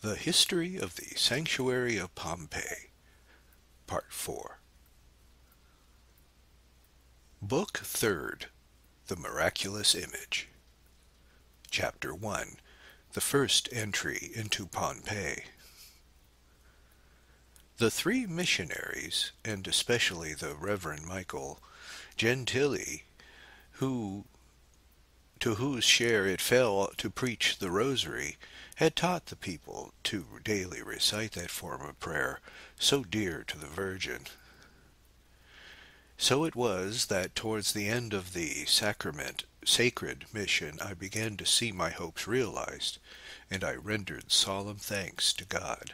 The History of the Sanctuary of Pompei, Part 4. Book 3rd, The Miraculous Image. Chapter 1, The First Entry into Pompei. The three missionaries, and especially the Reverend Michael Gentili, to whose share it fell to preach the Rosary, had taught the people to daily recite that form of prayer so dear to the Virgin. So it was that towards the end of the sacred mission I began to see my hopes realized, and I rendered solemn thanks to God.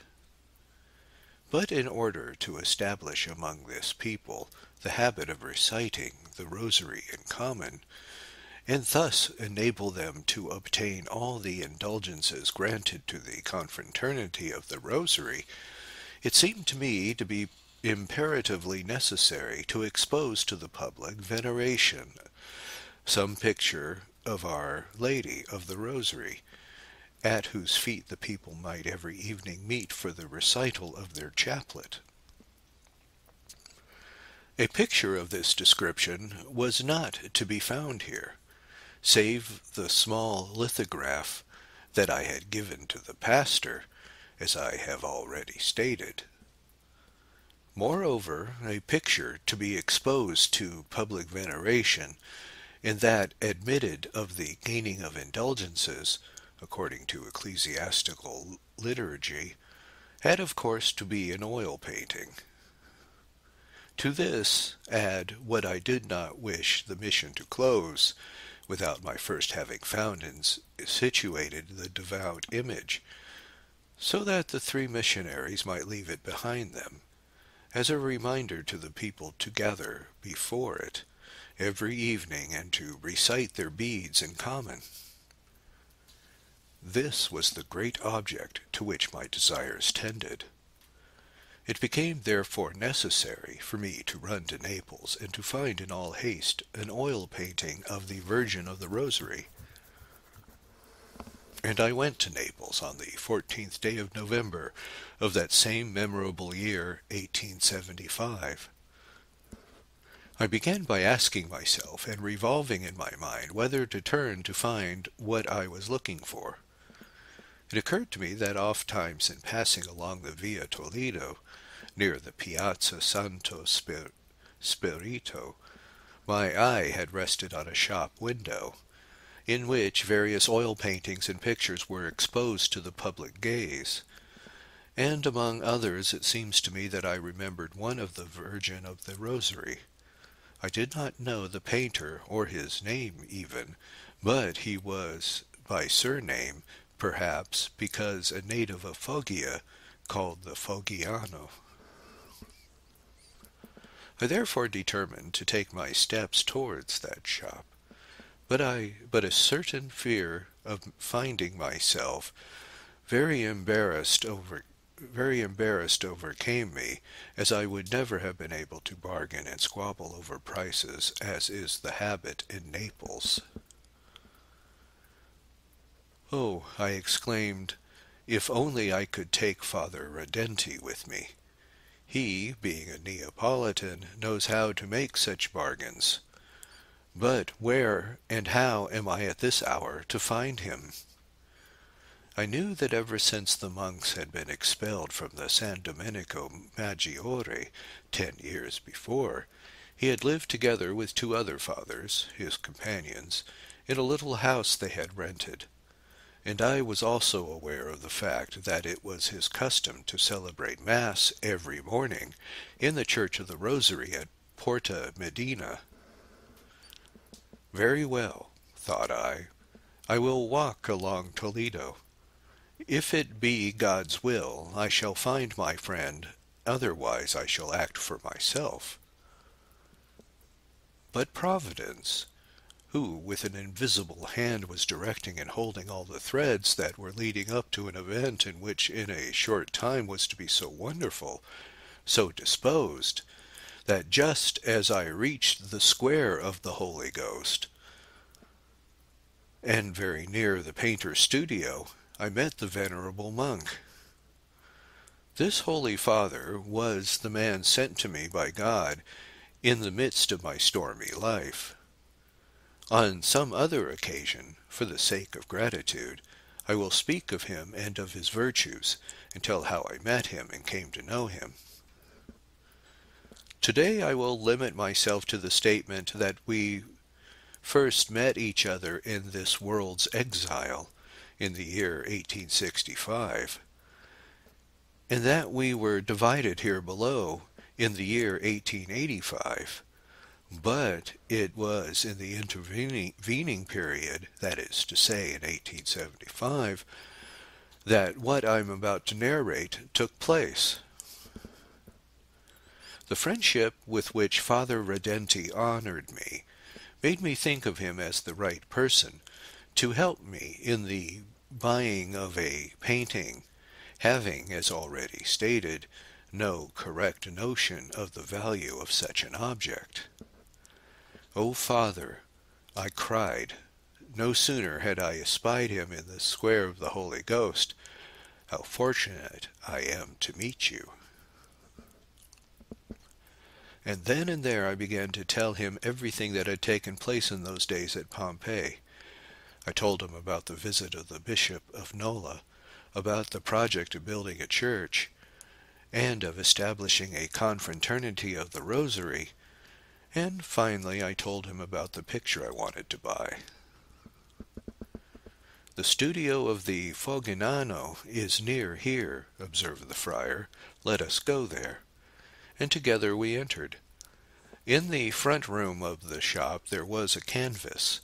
But in order to establish among this people the habit of reciting the Rosary in common, and thus enable them to obtain all the indulgences granted to the confraternity of the Rosary, it seemed to me to be imperatively necessary to expose to the public veneration some picture of Our Lady of the Rosary, at whose feet the people might every evening meet for the recital of their chaplet. A picture of this description was not to be found here, save the small lithograph that I had given to the pastor, as I have already stated. Moreover, a picture to be exposed to public veneration, and that admitted of the gaining of indulgences, according to ecclesiastical liturgy, had of course to be an oil painting. To this add what I did not wish the mission to close, without my first having found and situated the devout image, so that the three missionaries might leave it behind them, as a reminder to the people to gather before it every evening and to recite their beads in common. This was the great object to which my desires tended. It became therefore necessary for me to run to Naples and to find in all haste an oil painting of the Virgin of the Rosary. And I went to Naples on the 14th day of November of that same memorable year, 1875. I began by asking myself and revolving in my mind whether to turn to find what I was looking for. It occurred to me that oft times in passing along the Via Toledo, near the Piazza Santo Spirito, my eye had rested on a shop window, in which various oil paintings and pictures were exposed to the public gaze, and among others it seems to me that I remembered one of the Virgin of the Rosary. I did not know the painter, or his name even, but he was by surname, perhaps because a native of Foggia, called the Foggiano. I therefore determined to take my steps towards that shop, but a certain fear of finding myself very embarrassed overcame me, as I would never have been able to bargain and squabble over prices, as is the habit in Naples. "Oh," I exclaimed, "if only I could take Father Redenti with me. He, being a Neapolitan, knows how to make such bargains. But where and how am I at this hour to find him?" I knew that ever since the monks had been expelled from the San Domenico Maggiore 10 years before, he had lived together with two other fathers, his companions, in a little house they had rented, and I was also aware of the fact that it was his custom to celebrate Mass every morning in the Church of the Rosary at Porta Medina. Very well, thought I will walk along Toledo. If it be God's will, I shall find my friend, otherwise I shall act for myself. But Providence, who with an invisible hand was directing and holding all the threads that were leading up to an event in which in a short time was to be so wonderful, so disposed, that just as I reached the square of the Holy Ghost, and very near the painter's studio, I met the venerable monk, This Holy Father was the man sent to me by God in the midst of my stormy life. On some other occasion, for the sake of gratitude, I will speak of him and of his virtues, and tell how I met him and came to know him. Today I will limit myself to the statement that we first met each other in this world's exile in the year 1865, and that we were divided here below in the year 1885. But it was in the intervening period, that is to say in 1875, that what I'm about to narrate took place. The friendship with which Father Redenti honored me made me think of him as the right person to help me in the buying of a painting, having, as already stated, no correct notion of the value of such an object. "O Father," I cried, no sooner had I espied him in the square of the Holy Ghost, "how fortunate I am to meet you." And then and there I began to tell him everything that had taken place in those days at Pompei. I told him about the visit of the Bishop of Nola, about the project of building a church, and of establishing a confraternity of the Rosary, and finally I told him about the picture I wanted to buy. "The studio of the Fognano is near here," observed the friar. "Let us go there." And together we entered. In the front room of the shop there was a canvas,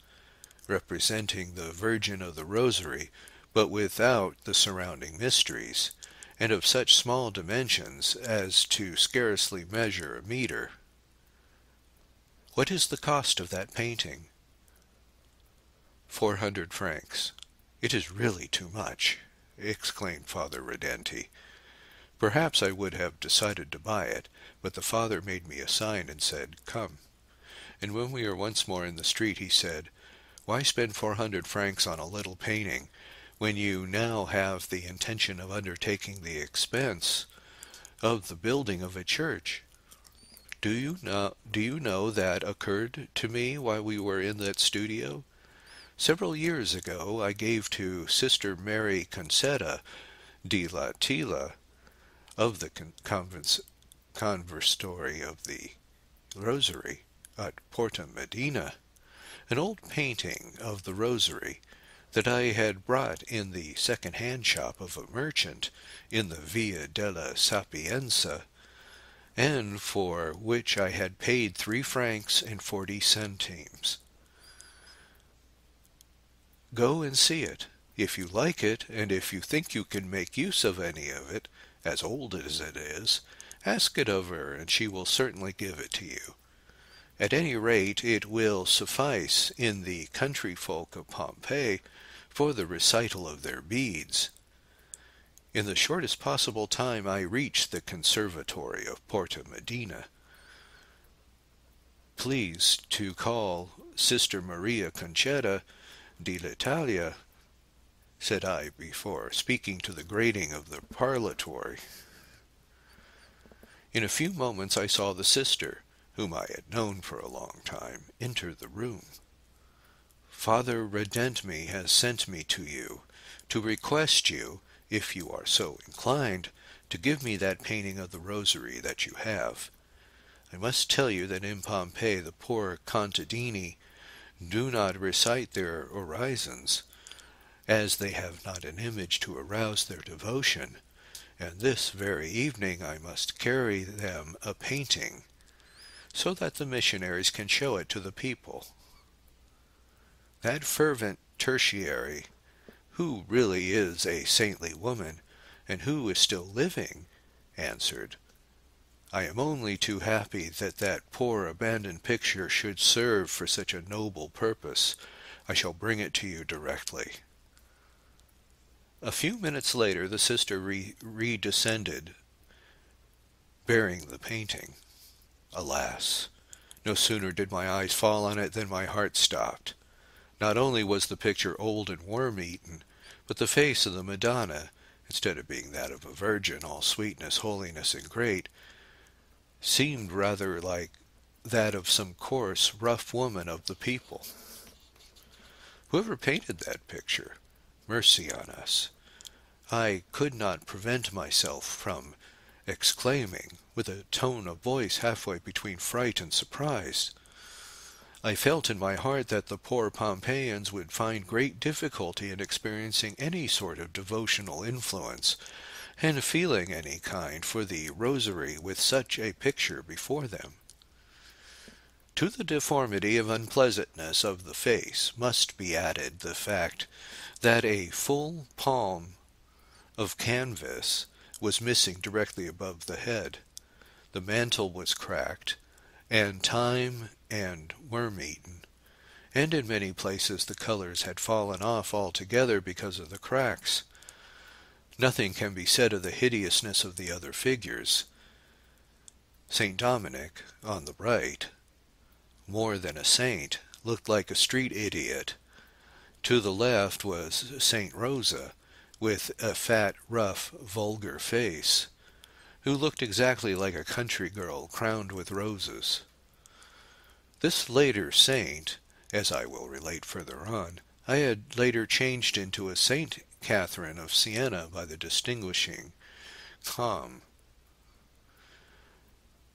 representing the Virgin of the Rosary, but without the surrounding mysteries, and of such small dimensions as to scarcely measure a meter. "What is the cost of that painting?" 400 francs. "It is really too much," exclaimed Father Redenti. Perhaps I would have decided to buy it, but the Father made me a sign and said, "Come." And when we were once more in the street, he said, "Why spend 400 francs on a little painting, when you now have the intention of undertaking the expense of the building of a church? Do you know that occurred to me while we were in that studio? Several years ago I gave to Sister Mary Concetta di Latilla of the Converstory of the Rosary at Porta Medina an old painting of the Rosary that I had brought in the second-hand shop of a merchant in the Via della Sapienza, and for which I had paid 3 francs and 40 centimes. Go and see it. If you like it, and if you think you can make use of any of it, as old as it is, ask it of her, and she will certainly give it to you. At any rate, it will suffice in the country folk of Pompei for the recital of their beads." In the shortest possible time I reached the conservatory of Porta Medina. "Please to call Sister Maria Concetta di l'Italia," said I before, speaking to the grating of the parlatory. In a few moments I saw the sister, whom I had known for a long time, enter the room. "Father Redenti has sent me to you, to request you, if you are so inclined, to give me that painting of the Rosary that you have. I must tell you that in Pompei the poor contadini do not recite their orisons, as they have not an image to arouse their devotion, and this very evening I must carry them a painting, so that the missionaries can show it to the people." That fervent tertiary, who really is a saintly woman, and who is still living, answered, "I am only too happy that that poor abandoned picture should serve for such a noble purpose. I shall bring it to you directly." A few minutes later the sister redescended, bearing the painting. Alas! No sooner did my eyes fall on it than my heart stopped. Not only was the picture old and worm-eaten, but the face of the Madonna, instead of being that of a virgin, all sweetness, holiness, and great, seemed rather like that of some coarse, rough woman of the people. Whoever painted that picture, mercy on us. I could not prevent myself from exclaiming, with a tone of voice halfway between fright and surprise. I felt in my heart that the poor Pompeians would find great difficulty in experiencing any sort of devotional influence, and feeling any kind for the Rosary with such a picture before them. To the deformity of unpleasantness of the face must be added the fact that a full palm of canvas was missing directly above the head. The mantle was cracked, and time and worm-eaten, and in many places the colors had fallen off altogether because of the cracks. Nothing can be said of the hideousness of the other figures. St. Dominic, on the right, more than a saint, looked like a street idiot. To the left was St. Rosa, with a fat, rough, vulgar face, who looked exactly like a country girl crowned with roses. This later saint, as I will relate further on, I had later changed into a Saint Catherine of Siena by the distinguishing calm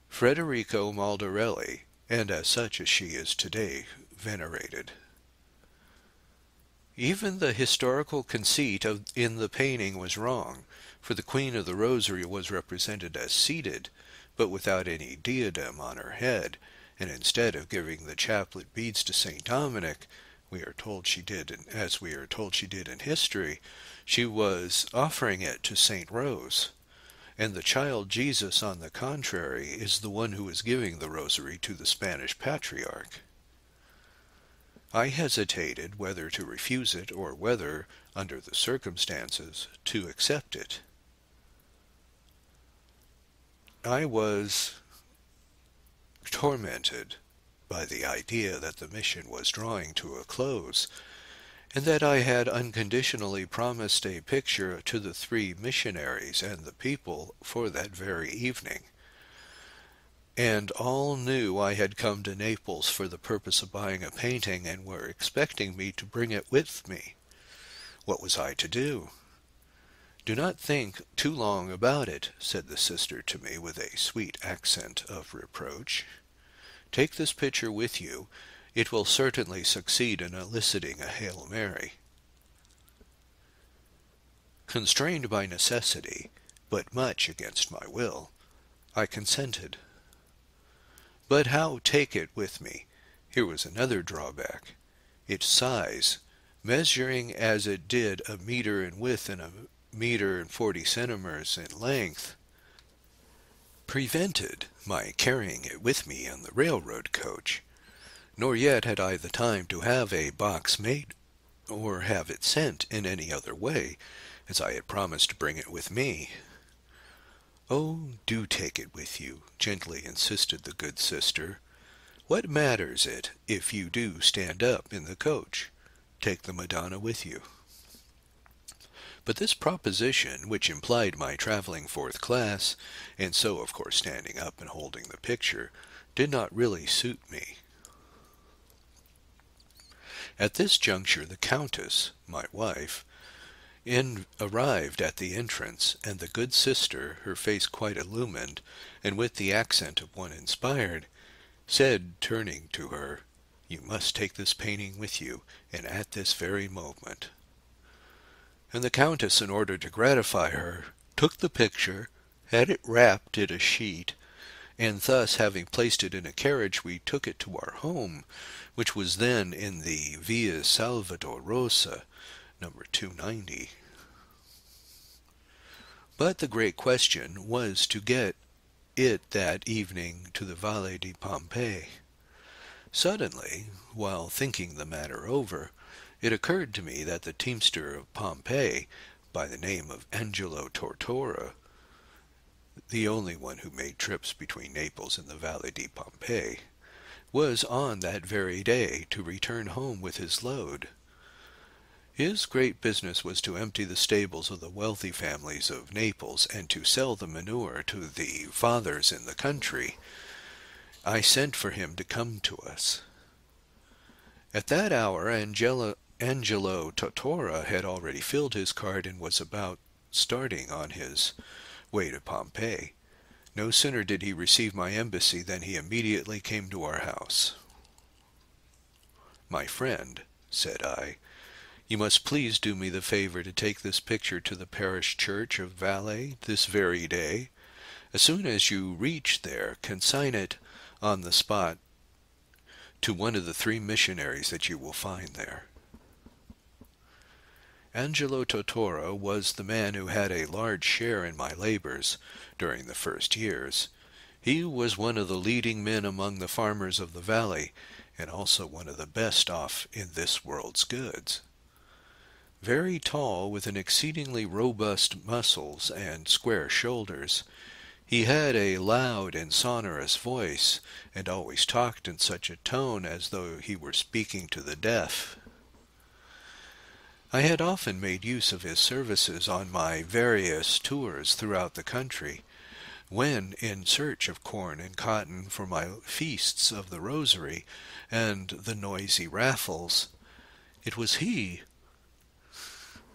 Federico Maldarelli, and as such as she is today venerated. Even the historical conceit in the painting was wrong, for the Queen of the Rosary was represented as seated, but without any diadem on her head, and instead of giving the chaplet beads to St. Dominic, as we are told she did in history, she was offering it to St. Rose, and the child Jesus, on the contrary, is the one who is giving the Rosary to the Spanish Patriarch. I hesitated whether to refuse it or whether, under the circumstances, to accept it. I was tormented by the idea that the mission was drawing to a close, and that I had unconditionally promised a picture to the 3 missionaries and the people for that very evening. And all knew I had come to Naples for the purpose of buying a painting, and were expecting me to bring it with me. What was I to do? "Do not think too long about it," said the sister to me with a sweet accent of reproach. "Take this picture with you. It will certainly succeed in eliciting a Hail Mary." Constrained by necessity, but much against my will, I consented. But how take it with me? Here was another drawback. Its size, measuring as it did a meter in width and a meter and 40 centimeters in length, prevented my carrying it with me on the railroad coach, nor yet had I the time to have a box made or have it sent in any other way, as I had promised to bring it with me. "Oh, do take it with you," gently insisted the good sister. "What matters it if you do stand up in the coach? Take the Madonna with you." But this proposition, which implied my traveling 4th class, and so of course standing up and holding the picture, did not really suit me. At this juncture the Countess, my wife, arrived at the entrance, and the good sister, her face quite illumined, and with the accent of one inspired, said, turning to her, "You must take this painting with you, and at this very moment." And the Countess, in order to gratify her, took the picture, had it wrapped in a sheet, and thus, having placed it in a carriage, we took it to our home, which was then in the Via Salvador Rosa, number 290. But the great question was to get it that evening to the Valle di Pompei. Suddenly, while thinking the matter over, it occurred to me that the teamster of Pompei, by the name of Angelo Totora, the only one who made trips between Naples and the Valle di Pompei, was on that very day to return home with his load. His great business was to empty the stables of the wealthy families of Naples and to sell the manure to the fathers in the country. I sent for him to come to us. At that hour Angelo Totora had already filled his cart and was about starting on his way to Pompei. No sooner did he receive my embassy than he immediately came to our house. "My friend," said I, "you must please do me the favor to take this picture to the parish church of Valle this very day. As soon as you reach there, consign it on the spot to one of the 3 missionaries that you will find there." Angelo Totora was the man who had a large share in my labors during the first years. He was one of the leading men among the farmers of the valley, and also one of the best off in this world's goods. Very tall, with an exceedingly robust muscles and square shoulders, he had a loud and sonorous voice, and always talked in such a tone as though he were speaking to the deaf. I had often made use of his services on my various tours throughout the country, when in search of corn and cotton for my feasts of the Rosary and the noisy raffles. It was he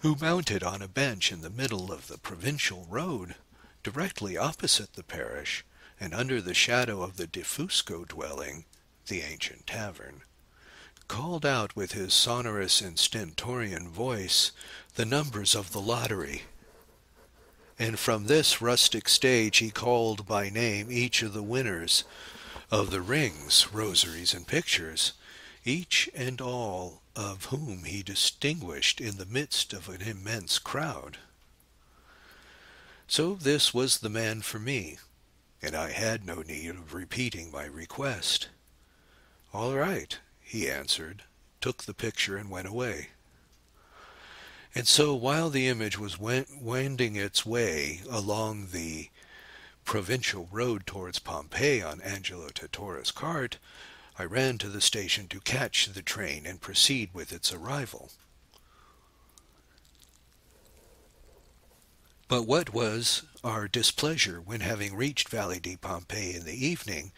who, mounted on a bench in the middle of the provincial road, directly opposite the parish, and under the shadow of the De Fusco dwelling, the ancient tavern, called out with his sonorous and stentorian voice the numbers of the lottery. And from this rustic stage he called by name each of the winners of the rings, rosaries, and pictures, each and all of whom he distinguished in the midst of an immense crowd. So this was the man for me, and I had no need of repeating my request. "All right," he answered, took the picture, and went away. And so while the image was wending its way along the provincial road towards Pompei on Angelo Totora's cart, I ran to the station to catch the train and proceed with its arrival. But what was our displeasure when, having reached Valle di Pompei in the evening,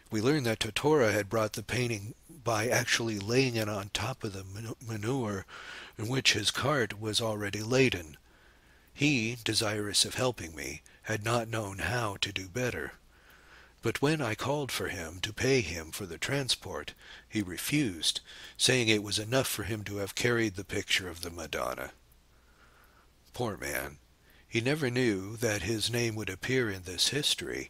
we learned that Totora had brought the painting by actually laying it on top of the manure in which his cart was already laden. He, desirous of helping me, had not known how to do better. But when I called for him to pay him for the transport, he refused, saying it was enough for him to have carried the picture of the Madonna. Poor man, he never knew that his name would appear in this history,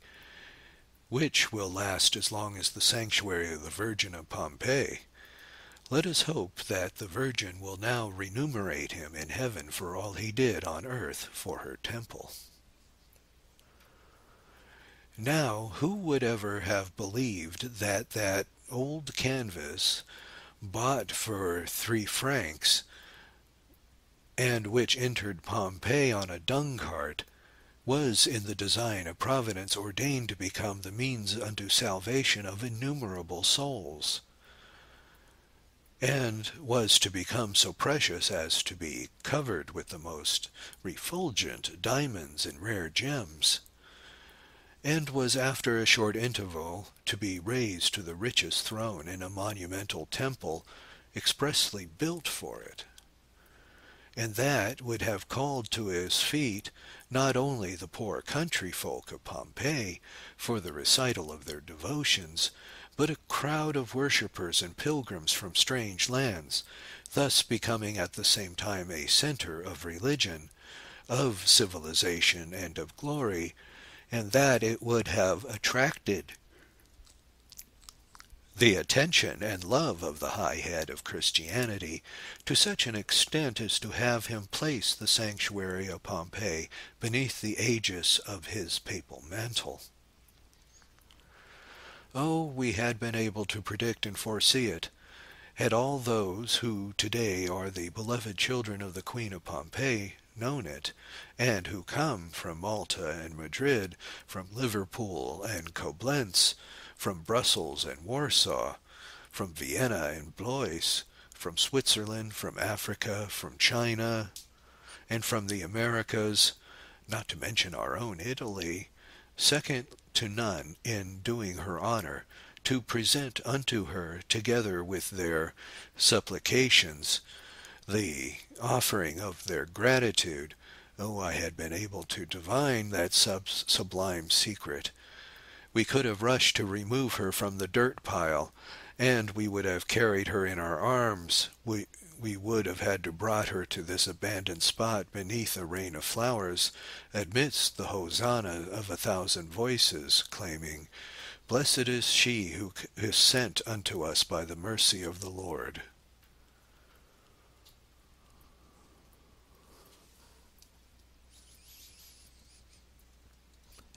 which will last as long as the sanctuary of the Virgin of Pompei. Let us hope that the Virgin will now remunerate him in heaven for all he did on earth for her temple. Now, who would ever have believed that that old canvas, bought for 3 francs, and which entered Pompei on a dung cart, was in the design of Providence ordained to become the means unto salvation of innumerable souls, and was to become so precious as to be covered with the most refulgent diamonds and rare gems, and was after a short interval to be raised to the richest throne in a monumental temple expressly built for it, and that would have called to his feet not only the poor country folk of Pompei for the recital of their devotions, but a crowd of worshippers and pilgrims from strange lands, thus becoming at the same time a center of religion, of civilization, and of glory, and that it would have attracted the attention and love of the high head of Christianity to such an extent as to have him place the sanctuary of Pompei beneath the aegis of his papal mantle. Oh, we had been able to predict and foresee it, had all those who today are the beloved children of the Queen of Pompei known it, and who come from Malta and Madrid, from Liverpool and Koblenz, from Brussels and Warsaw, from Vienna and Blois, from Switzerland, from Africa, from China, and from the Americas, not to mention our own Italy, second to none in doing her honor, to present unto her, together with their supplications, the offering of their gratitude. Oh, I had been able to divine that sublime secret. We could have rushed to remove her from the dirt pile, and we would have carried her in our arms. We would have had to brought her to this abandoned spot beneath a rain of flowers, amidst the hosanna of 1,000 voices, claiming, "Blessed is she who is sent unto us by the mercy of the Lord."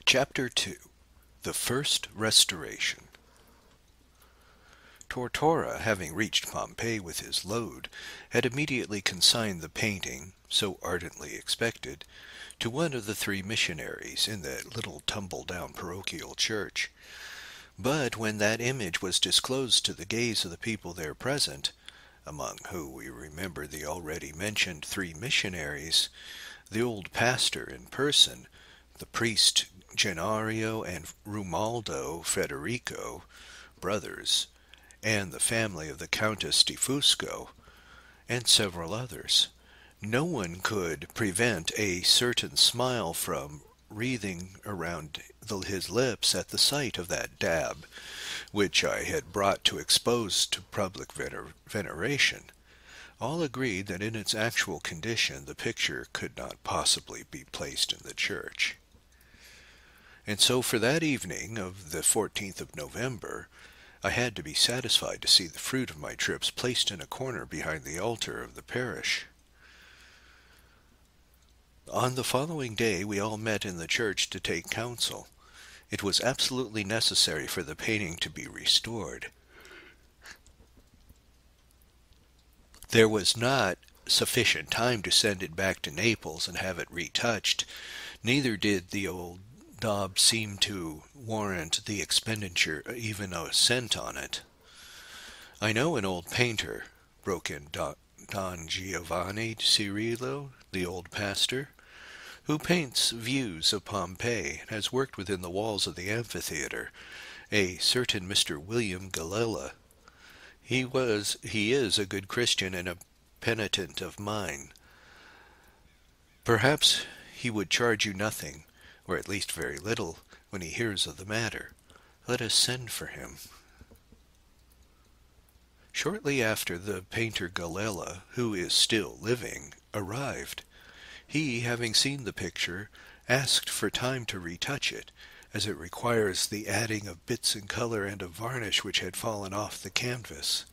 Chapter 2. The First Restoration. Totora, having reached Pompei with his load, had immediately consigned the painting, so ardently expected, to one of the 3 missionaries in the little tumble-down parochial church. But when that image was disclosed to the gaze of the people there present, among whom we remember the already mentioned 3 missionaries, the old pastor in person, the priest Gennario and Romualdo Federico, brothers, and the family of the Countess di Fusco, and several others, no one could prevent a certain smile from wreathing around his lips at the sight of that dab, which I had brought to expose to public veneration. All agreed that in its actual condition the picture could not possibly be placed in the church. And so for that evening of the 14th of November, I had to be satisfied to see the fruit of my trips placed in a corner behind the altar of the parish. On the following day we all met in the church to take counsel. It was absolutely necessary for the painting to be restored. There was not sufficient time to send it back to Naples and have it retouched, neither did the old daub seem to warrant the expenditure even a cent on it. "I know an old painter," broke in Don Giovanni Cirillo, the old pastor, "who paints views of Pompei, and has worked within the walls of the amphitheater, a certain Mr. William Galella. He is a good Christian and a penitent of mine. Perhaps he would charge you nothing, or at least very little, when he hears of the matter. Let us send for him." Shortly after, the painter Galella, who is still living, arrived. He, having seen the picture, asked for time to retouch it, as it requires the adding of bits in color and of varnish which had fallen off the canvas.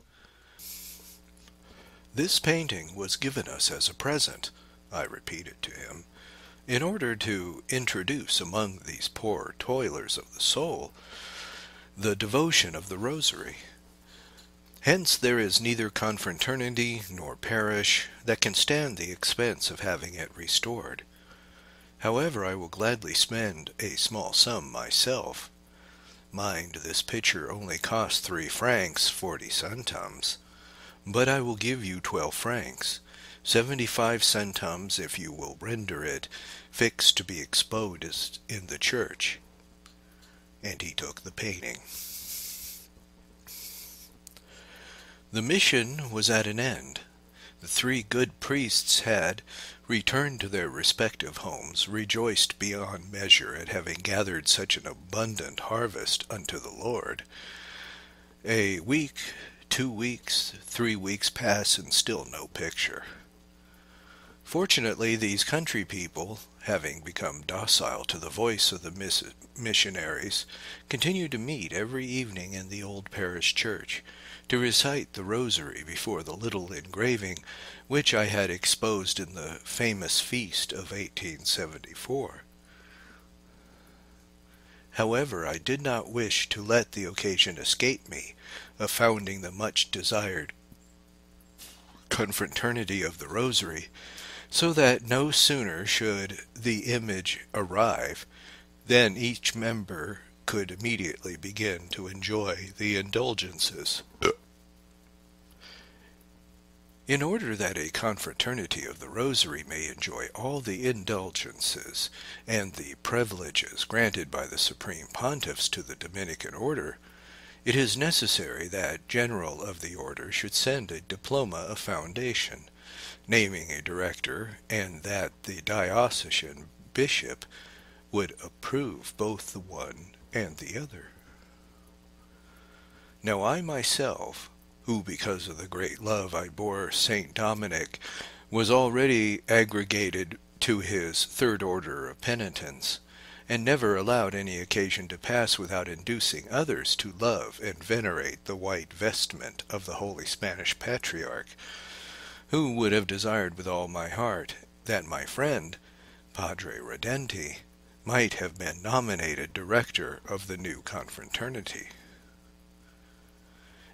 "This painting was given us as a present," I repeated to him, "in order to introduce among these poor toilers of the soul the devotion of the Rosary. Hence there is neither confraternity nor parish that can stand the expense of having it restored. However, I will gladly spend a small sum myself. Mind, this picture only cost 3 francs 40 centimes, but I will give you 12 francs, 75 centimes if you will render it fixed to be exposed in the church." And he took the painting. The mission was at an end. The 3 good priests had returned to their respective homes, rejoiced beyond measure at having gathered such an abundant harvest unto the Lord. A week, 2 weeks, 3 weeks pass, and still no picture. Fortunately, these country people, having become docile to the voice of the missionaries, continued to meet every evening in the old parish church, to recite the Rosary before the little engraving which I had exposed in the famous feast of 1874. However, I did not wish to let the occasion escape me of founding the much-desired confraternity of the Rosary, so that no sooner should the image arrive than each member could immediately begin to enjoy the indulgences. In order that a confraternity of the Rosary may enjoy all the indulgences and the privileges granted by the Supreme Pontiffs to the Dominican order, it is necessary that General of the order should send a diploma of foundation, naming a director, and that the diocesan bishop would approve both the one and the other. Now I myself, who because of the great love I bore Saint Dominic, was already aggregated to his third order of penitents, and never allowed any occasion to pass without inducing others to love and venerate the white vestment of the Holy Spanish Patriarch, who would have desired with all my heart that my friend, Padre Redenti, might have been nominated director of the new confraternity.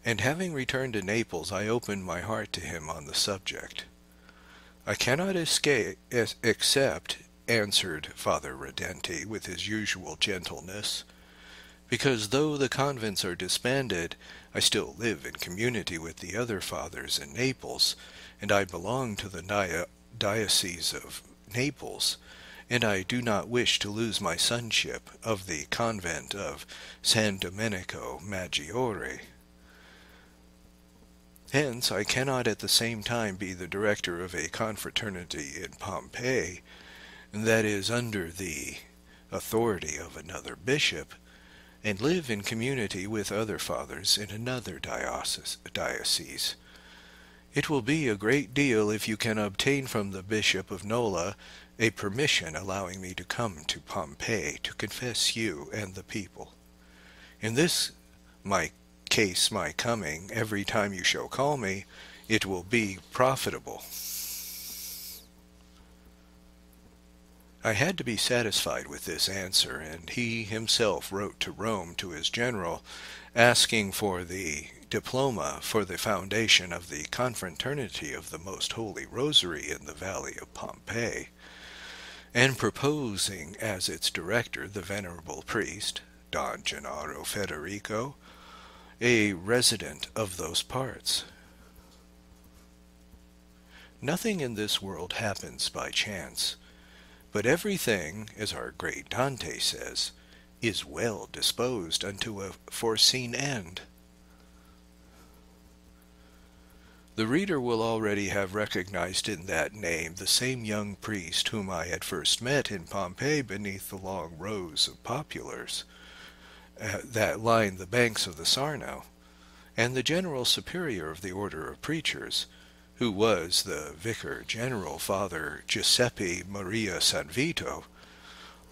And having returned to Naples, I opened my heart to him on the subject. I cannot accept, answered Father Redenti with his usual gentleness, because though the convents are disbanded, I still live in community with the other fathers in Naples, and I belong to the Diocese of Naples, and I do not wish to lose my sonship of the convent of San Domenico Maggiore. Hence, I cannot at the same time be the director of a confraternity in Pompei, that is under the authority of another bishop, and live in community with other fathers in another diocese. It will be a great deal if you can obtain from the Bishop of Nola a permission allowing me to come to Pompei to confess you and the people. In this my coming, every time you shall call me, it will be profitable. I had to be satisfied with this answer, and he himself wrote to Rome to his general, asking for the diploma for the foundation of the confraternity of the Most Holy Rosary in the valley of Pompei, and proposing as its director the venerable priest, Don Gennaro Federico, a resident of those parts. Nothing in this world happens by chance, but everything, as our great Dante says, is well disposed unto a foreseen end. The reader will already have recognized in that name the same young priest whom I had first met in Pompei beneath the long rows of poplars that lined the banks of the Sarno, and the general superior of the order of preachers, who was the vicar general, Father Giuseppe Maria Sanvito,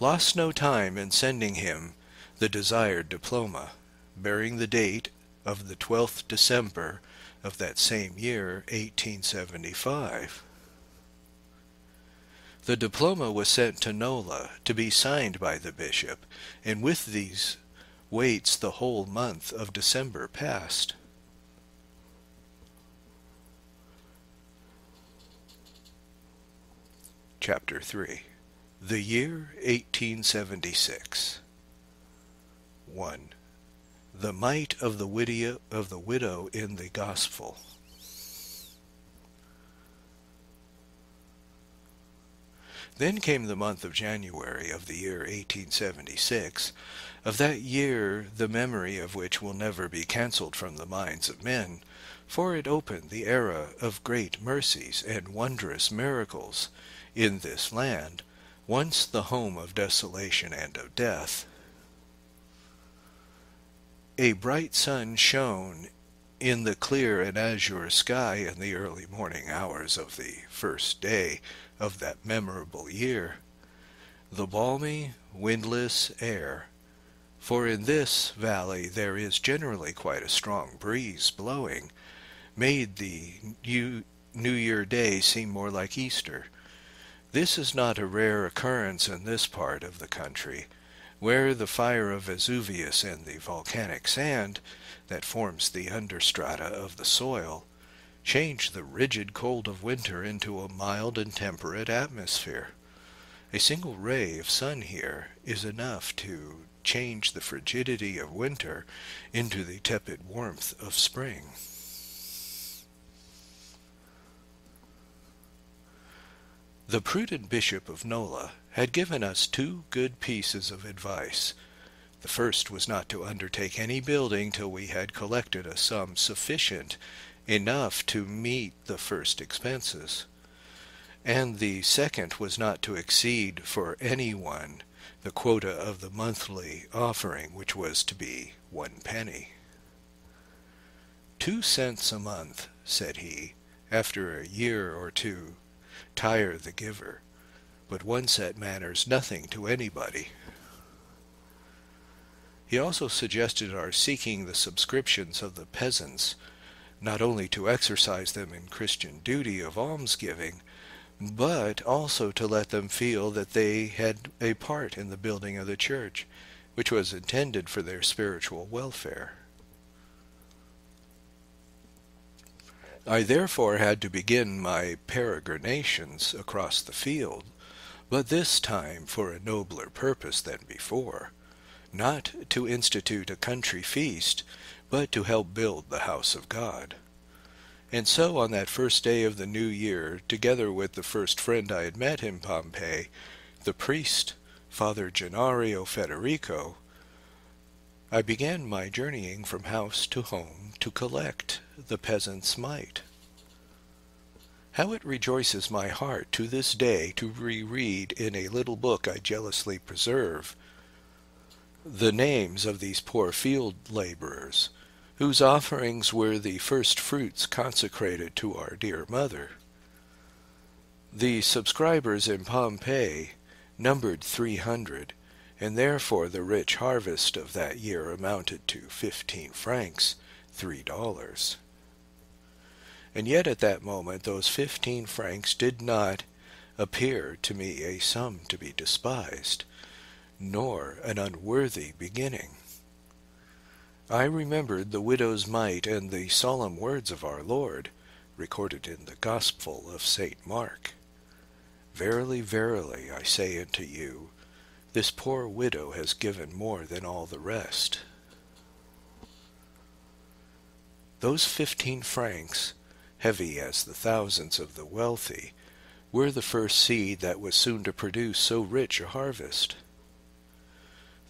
lost no time in sending him the desired diploma, bearing the date of the 12th December of that same year, 1875. The diploma was sent to Nola to be signed by the bishop, and with these waits the whole month of December passed. Chapter 3. The year 1876. 1. The might of the widow in the gospel. Then came the month of January of the year 1876, of that year the memory of which will never be cancelled from the minds of men, for it opened the era of great mercies and wondrous miracles in this land, once the home of desolation and of death. A bright sun shone in the clear and azure sky in the early morning hours of the first day of that memorable year. The balmy, windless air, for in this valley there is generally quite a strong breeze blowing, made the New Year Day seem more like Easter. This is not a rare occurrence in this part of the country, where the fire of Vesuvius and the volcanic sand that forms the understrata of the soil change the rigid cold of winter into a mild and temperate atmosphere. A single ray of sun here is enough to change the frigidity of winter into the tepid warmth of spring. The prudent Bishop of Nola had given us two good pieces of advice. The first was not to undertake any building till we had collected a sum sufficient enough to meet the first expenses, and the second was not to exceed for any one the quota of the monthly offering, which was to be 1 penny. 2 cents a month, said he, after a year or two tire the giver, but 1 cent matters nothing to anybody. He also suggested our seeking the subscriptions of the peasants, not only to exercise them in Christian duty of almsgiving, but also to let them feel that they had a part in the building of the church, which was intended for their spiritual welfare. I therefore had to begin my peregrinations across the field, but this time for a nobler purpose than before, not to institute a country feast, but to help build the house of God. And so on that first day of the new year, together with the first friend I had met in Pompei, the priest, Father Gennaro Federico, I began my journeying from house to home to collect the peasants' mite. How it rejoices my heart to this day to reread in a little book I jealously preserve the names of these poor field laborers, whose offerings were the first fruits consecrated to our dear Mother. The subscribers in Pompei numbered 300, and therefore the rich harvest of that year amounted to 15 francs, $3. And yet at that moment those 15 francs did not appear to me a sum to be despised, nor an unworthy beginning. I remembered the widow's mite and the solemn words of our Lord, recorded in the Gospel of St. Mark. Verily, verily, I say unto you, this poor widow has given more than all the rest. Those 15 francs, heavy as the thousands of the wealthy, were the first seed that was soon to produce so rich a harvest.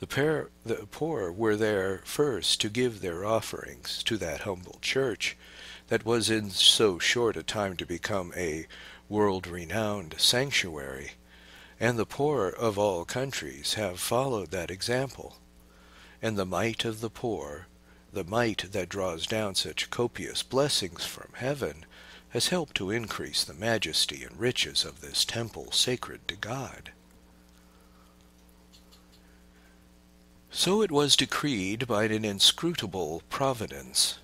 The poor were there first to give their offerings to that humble church that was in so short a time to become a world-renowned sanctuary, and the poor of all countries have followed that example, and the mite of the poor, the mite that draws down such copious blessings from heaven, has helped to increase the majesty and riches of this temple sacred to God. So it was decreed by an inscrutable providence.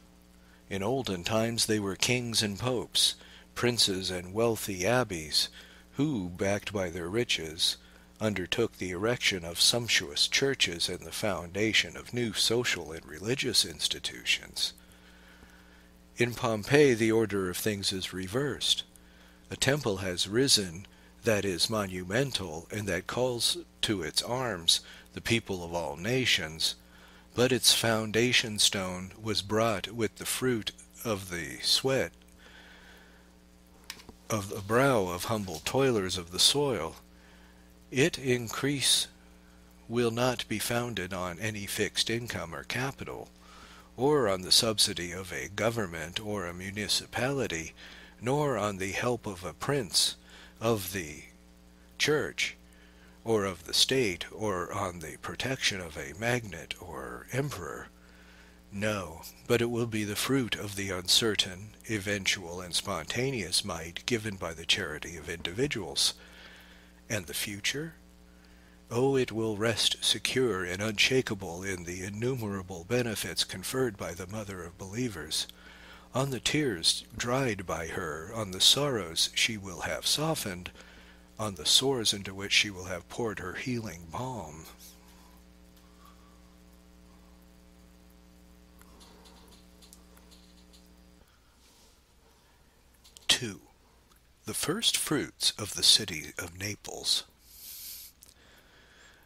In olden times they were kings and popes, princes and wealthy abbeys, who, backed by their riches, undertook the erection of sumptuous churches and the foundation of new social and religious institutions. In Pompei the order of things is reversed. A temple has risen that is monumental and that calls to its arms the people of all nations, but its foundation stone was brought with the fruit of the sweat of the brow of humble toilers of the soil. Its increase will not be founded on any fixed income or capital, or on the subsidy of a government or a municipality, nor on the help of a prince of the church, or of the state, or on the protection of a magnate or emperor. No, but it will be the fruit of the uncertain, eventual, and spontaneous might given by the charity of individuals. And the future? Oh, it will rest secure and unshakable in the innumerable benefits conferred by the Mother of Believers, on the tears dried by her, on the sorrows she will have softened, on the sores into which she will have poured her healing balm. II. The first fruits of the city of Naples.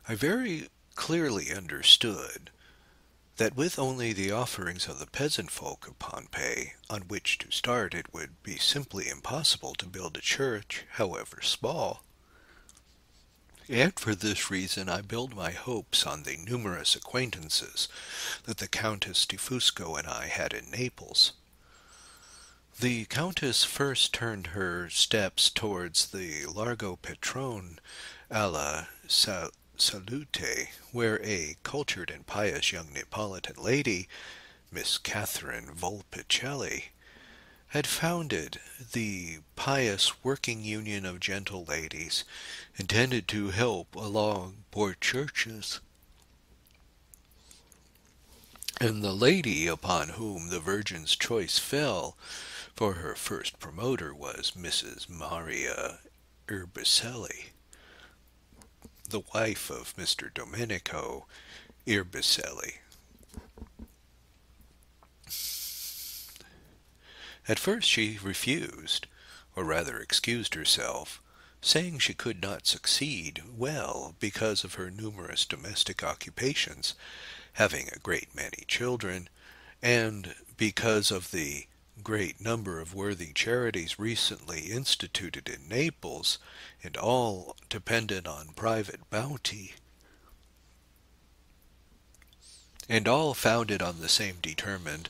I very clearly understood that with only the offerings of the peasant folk of Pompei on which to start, it would be simply impossible to build a church, however small, and for this reason I build my hopes on the numerous acquaintances that the Countess di Fusco and I had in Naples. The Countess first turned her steps towards the Largo Petrone alla Salute, where a cultured and pious young Neapolitan lady, Miss Catherine Volpicelli, had founded the pious working union of gentle ladies, intended to help along poor churches. And the lady upon whom the Virgin's choice fell for her first promoter was Mrs. Maria Erbicelli, the wife of Mr. Domenico Erbicelli. At first she refused, or rather excused herself, saying she could not succeed well because of her numerous domestic occupations, having a great many children, and because of the great number of worthy charities recently instituted in Naples, and all dependent on private bounty, and all founded on the same determined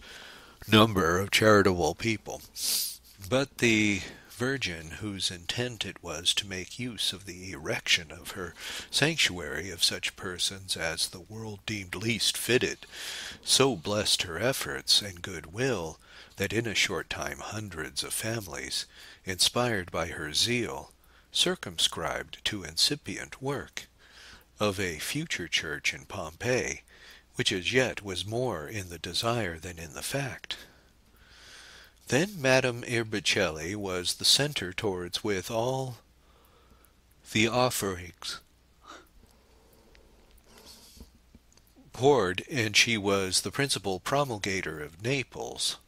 number of charitable people. But the Virgin, whose intent it was to make use of the erection of her sanctuary of such persons as the world deemed least fitted, so blessed her efforts and good will that in a short time hundreds of families, inspired by her zeal, circumscribed to incipient work, of a future church in Pompei, which as yet was more in the desire than in the fact. Then Madame Erbicelli was the center towards with all the offerings poured, and she was the principal promulgator of Naples.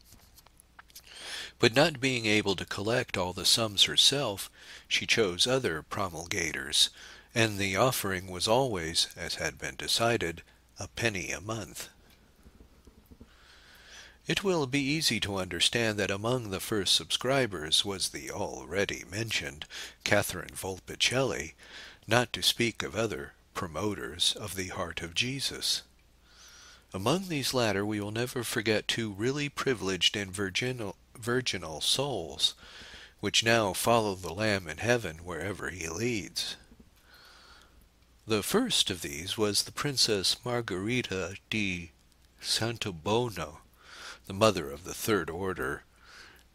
But not being able to collect all the sums herself, she chose other promulgators, and the offering was always, as had been decided, a penny a month. It will be easy to understand that among the first subscribers was the already mentioned Catherine Volpicelli, not to speak of other promoters of the heart of Jesus. Among these latter we will never forget two really privileged and virginal souls, which now follow the Lamb in heaven wherever he leads. The first of these was the Princess Margherita di Santobono, the mother of the Third Order,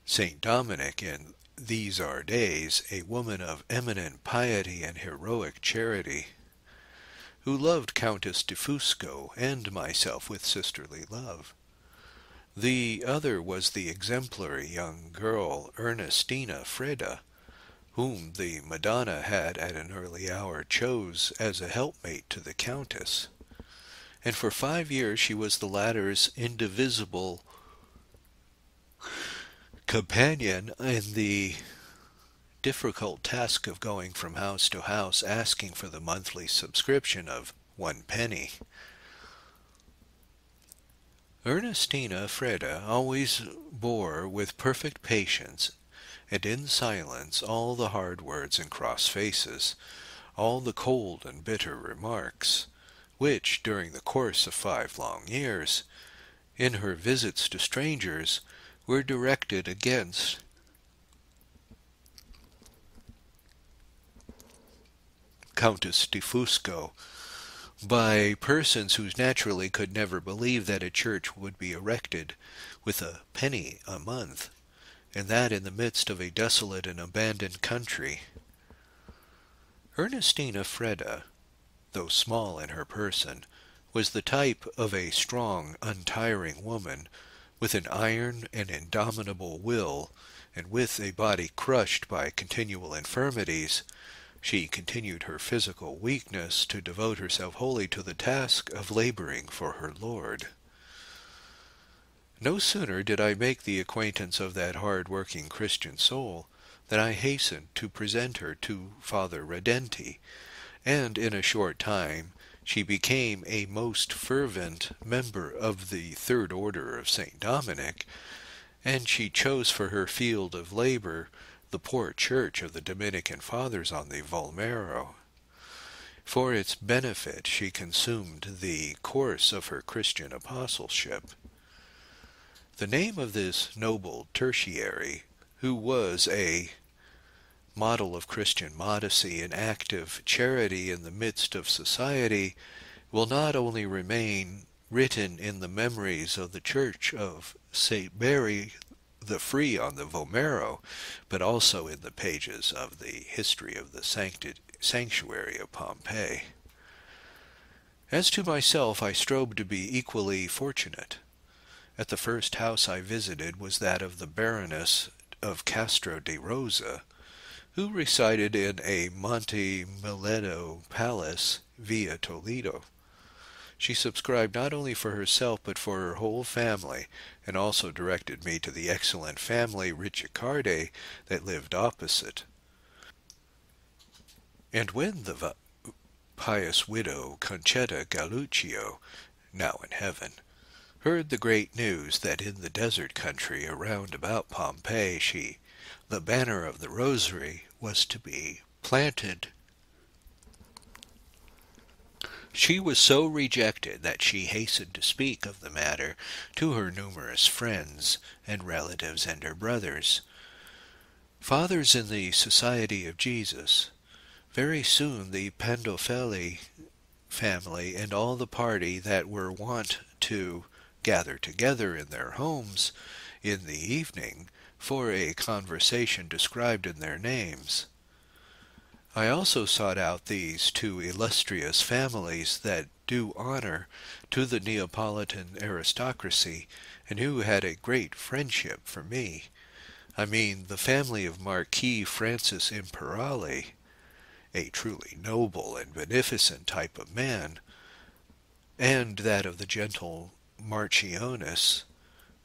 Saint Dominic, in these our days, a woman of eminent piety and heroic charity, who loved Countess di Fusco and myself with sisterly love. The other was the exemplary young girl Ernestina Freda, whom the Madonna had at an early hour chose as a helpmate to the Countess, and for 5 years she was the latter's indivisible companion in the difficult task of going from house to house asking for the monthly subscription of 1 penny. Ernestina Freda always bore with perfect patience and in silence all the hard words and cross faces, all the cold and bitter remarks, which, during the course of 5 long years, in her visits to strangers, were directed against Countess di Fusco by persons who naturally could never believe that a church would be erected with a penny a month, and that in the midst of a desolate and abandoned country. Ernestina Freda, though small in her person, was the type of a strong, untiring woman, with an iron and indomitable will, and with a body crushed by continual infirmities. She continued her physical weakness to devote herself wholly to the task of laboring for her Lord. No sooner did I make the acquaintance of that hard-working Christian soul than I hastened to present her to Father Redenti, and in a short time she became a most fervent member of the Third Order of St. Dominic, and she chose for her field of labor the poor church of the Dominican Fathers on the Volmero. For its benefit she consumed the course of her Christian apostleship. The name of this noble tertiary, who was a model of Christian modesty and active charity in the midst of society, will not only remain written in the memories of the Church of St. Mary the Free on the Vomero, but also in the pages of the history of the sanctuary of Pompei. As to myself, I strove to be equally fortunate. At the first house I visited was that of the Baroness of Castro de Rosa, who resided in a Monte Mileto palace via Toledo. She subscribed not only for herself but for her whole family, and also directed me to the excellent family Riccicardi that lived opposite. And when the pious widow Concetta Galluccio, now in heaven, heard the great news that in the desert country around about Pompei the banner of the Rosary was to be planted, she was so rejected that she hastened to speak of the matter to her numerous friends and relatives and her brothers, fathers in the Society of Jesus. Very soon the Pandolfi family and all the party that were wont to gather together in their homes in the evening for a conversation described in their names. I also sought out these two illustrious families that do honor to the Neapolitan aristocracy, and who had a great friendship for me. I mean the family of Marquis Francis Imperali, a truly noble and beneficent type of man, and that of the gentle Marchioness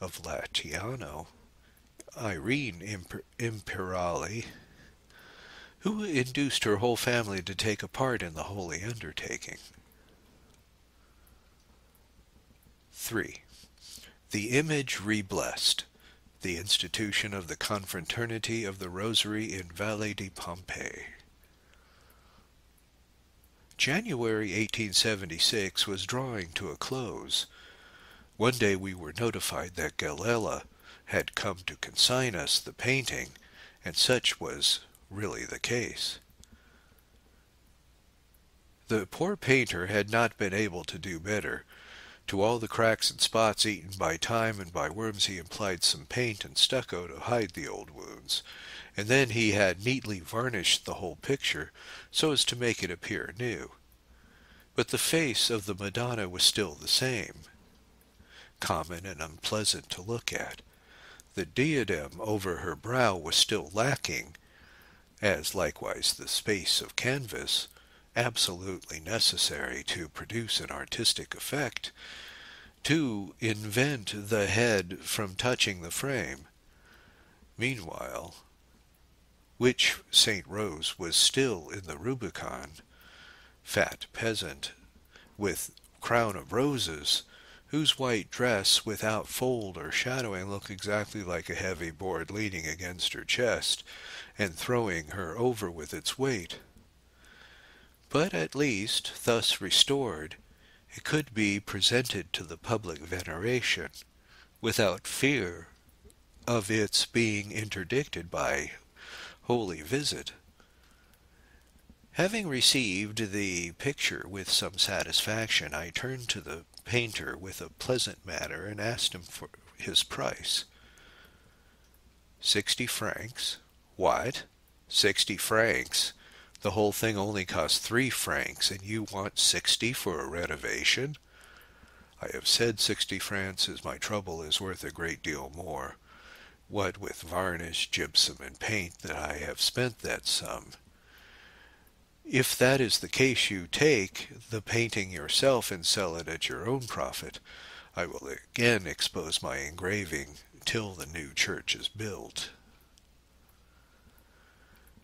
of Latiano, Irene Imperali, who induced her whole family to take a part in the holy undertaking. 3. The Image Reblessed, the institution of the Confraternity of the Rosary in Valle di Pompei. January 1876 was drawing to a close. One day we were notified that Galella had come to consign us the painting, and such was really the case. The poor painter had not been able to do better. To all the cracks and spots eaten by time and by worms he applied some paint and stucco to hide the old wounds, and then he had neatly varnished the whole picture so as to make it appear new. But the face of the Madonna was still the same, common and unpleasant to look at. The diadem over her brow was still lacking, as likewise the space of canvas, absolutely necessary to produce an artistic effect, to invent the head from touching the frame. Meanwhile, which St. Rose was still in the Rubicon, fat peasant, with crown of roses, whose white dress without fold or shadowing looked exactly like a heavy board leaning against her chest, and throwing her over with its weight. But at least, thus restored, it could be presented to the public veneration, without fear of its being interdicted by holy visit. Having received the picture with some satisfaction, I turned to the painter with a pleasant manner and asked him for his price. 60 francs. What? 60 francs? The whole thing only cost 3 francs, and you want 60 for a renovation? I have said 60 francs, as my trouble is worth a great deal more. What with varnish, gypsum, and paint, that I have spent that sum. If that is the case, you take the painting yourself and sell it at your own profit. I will again expose my engraving till the new church is built.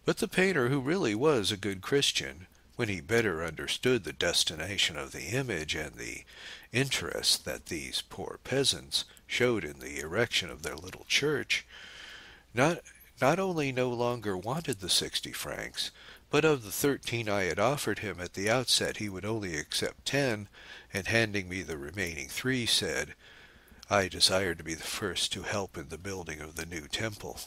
But the painter, who really was a good Christian, when he better understood the destination of the image and the interest that these poor peasants showed in the erection of their little church, not only no longer wanted the 60 francs, but of the 13 I had offered him at the outset he would only accept 10, and handing me the remaining 3 said, I desire to be the first to help in the building of the new temple.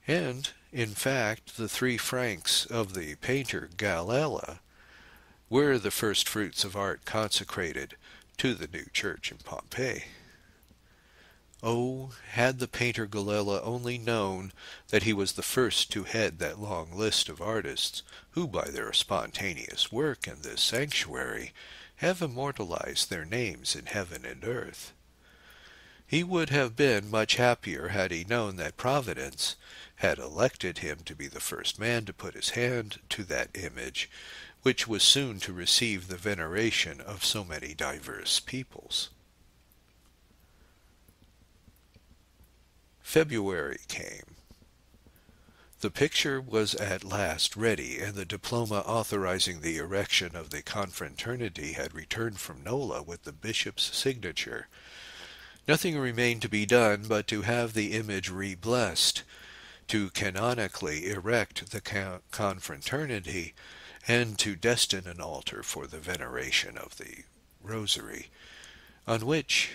And, in fact, the 3 francs of the painter Galella were the first fruits of art consecrated to the new church in Pompei. Oh, had the painter Galella only known that he was the first to head that long list of artists who by their spontaneous work in this sanctuary have immortalized their names in heaven and earth. He would have been much happier had he known that Providence had elected him to be the first man to put his hand to that image, which was soon to receive the veneration of so many diverse peoples. February came. The picture was at last ready, and the diploma authorizing the erection of the confraternity had returned from Nola with the bishop's signature. Nothing remained to be done but to have the image re-blessed, to canonically erect the confraternity, and to destine an altar for the veneration of the Rosary, on which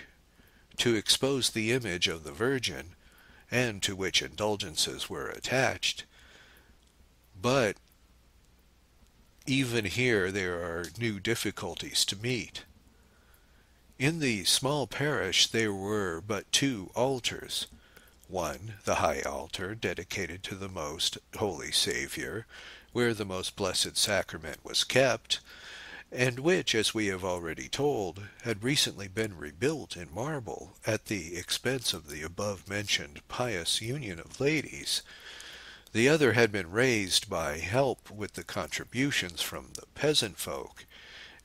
to expose the image of the Virgin, and to which indulgences were attached. But even here there are new difficulties to meet. In the small parish there were but 2 altars. One, the high altar, dedicated to the Most Holy Saviour, where the Most Blessed Sacrament was kept, and which, as we have already told, had recently been rebuilt in marble at the expense of the above-mentioned pious union of ladies. The other had been raised by help with the contributions from the peasant folk,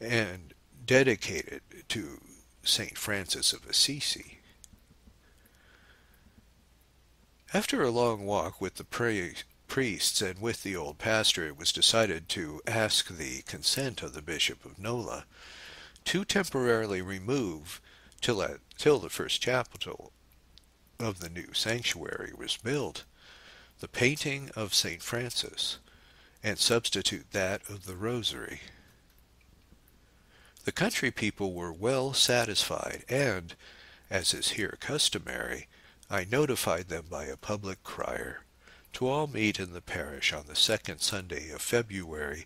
and dedicated to St. Francis of Assisi. After a long walk with the priests and with the old pastor, it was decided to ask the consent of the Bishop of Nola to temporarily remove, till the first chapel of the new sanctuary was built, the painting of St. Francis, and substitute that of the Rosary. The country people were well satisfied, and, as is here customary, I notified them by a public crier to all meet in the parish on the 2nd Sunday of February,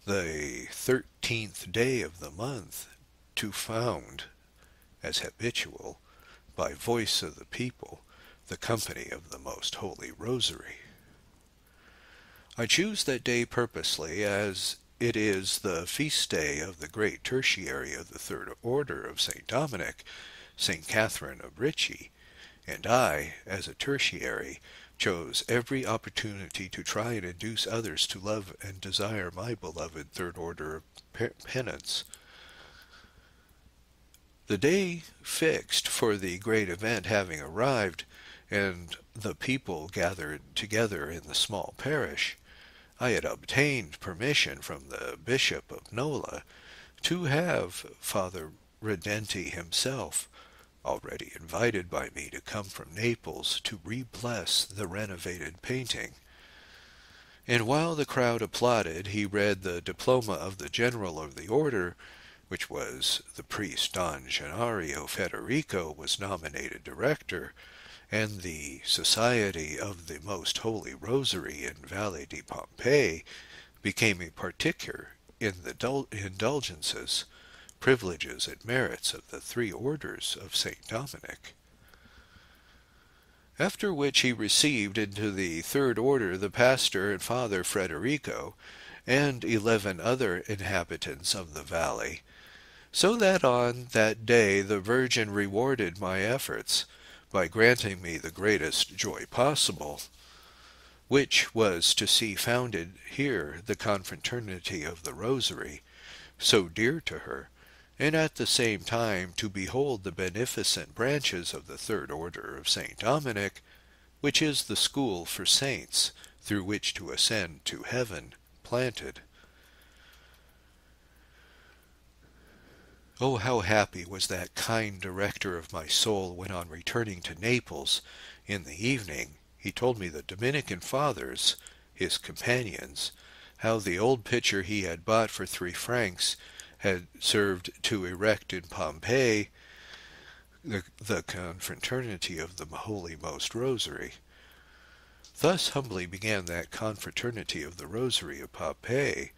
the 13th day of the month, to found, as habitual, by voice of the people, the company of the Most Holy Rosary. I choose that day purposely, as it is the feast day of the great tertiary of the Third Order of St. Dominic, St. Catherine of Ricci, and I, as a tertiary, chose every opportunity to try and induce others to love and desire my beloved Third Order of Penance. The day fixed for the great event having arrived, and the people gathered together in the small parish, I had obtained permission from the Bishop of Nola to have Father Redenti himself, already invited by me to come from Naples to re-bless the renovated painting. And while the crowd applauded, he read the diploma of the General of the Order, which was the priest Don Gennaro Federico was nominated director, and the Society of the Most Holy Rosary in Valle di Pompei became a particular in the indulgences, privileges, and merits of the 3 orders of St. Dominic. After which he received into the Third Order the pastor and Father Federico, and 11 other inhabitants of the valley, so that on that day the Virgin rewarded my efforts by granting me the greatest joy possible, which was to see founded here the confraternity of the Rosary, so dear to her, and at the same time to behold the beneficent branches of the Third Order of St. Dominic, which is the school for saints through which to ascend to heaven, planted. Oh, how happy was that kind director of my soul when, on returning to Naples in the evening, he told me the Dominican fathers, his companions, how the old picture he had bought for 3 francs had served to erect in Pompei the confraternity of the Holy Most Rosary. Thus humbly began that confraternity of the Rosary of Pompei,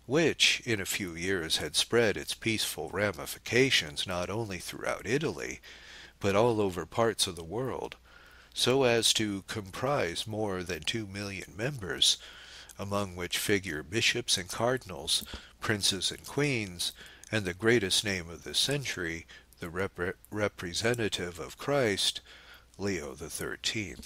which in a few years had spread its peaceful ramifications not only throughout Italy, but all over parts of the world, so as to comprise more than 2 million members, among which figure bishops and cardinals, princes and queens, and the greatest name of the century, the representative of Christ, Leo XIII.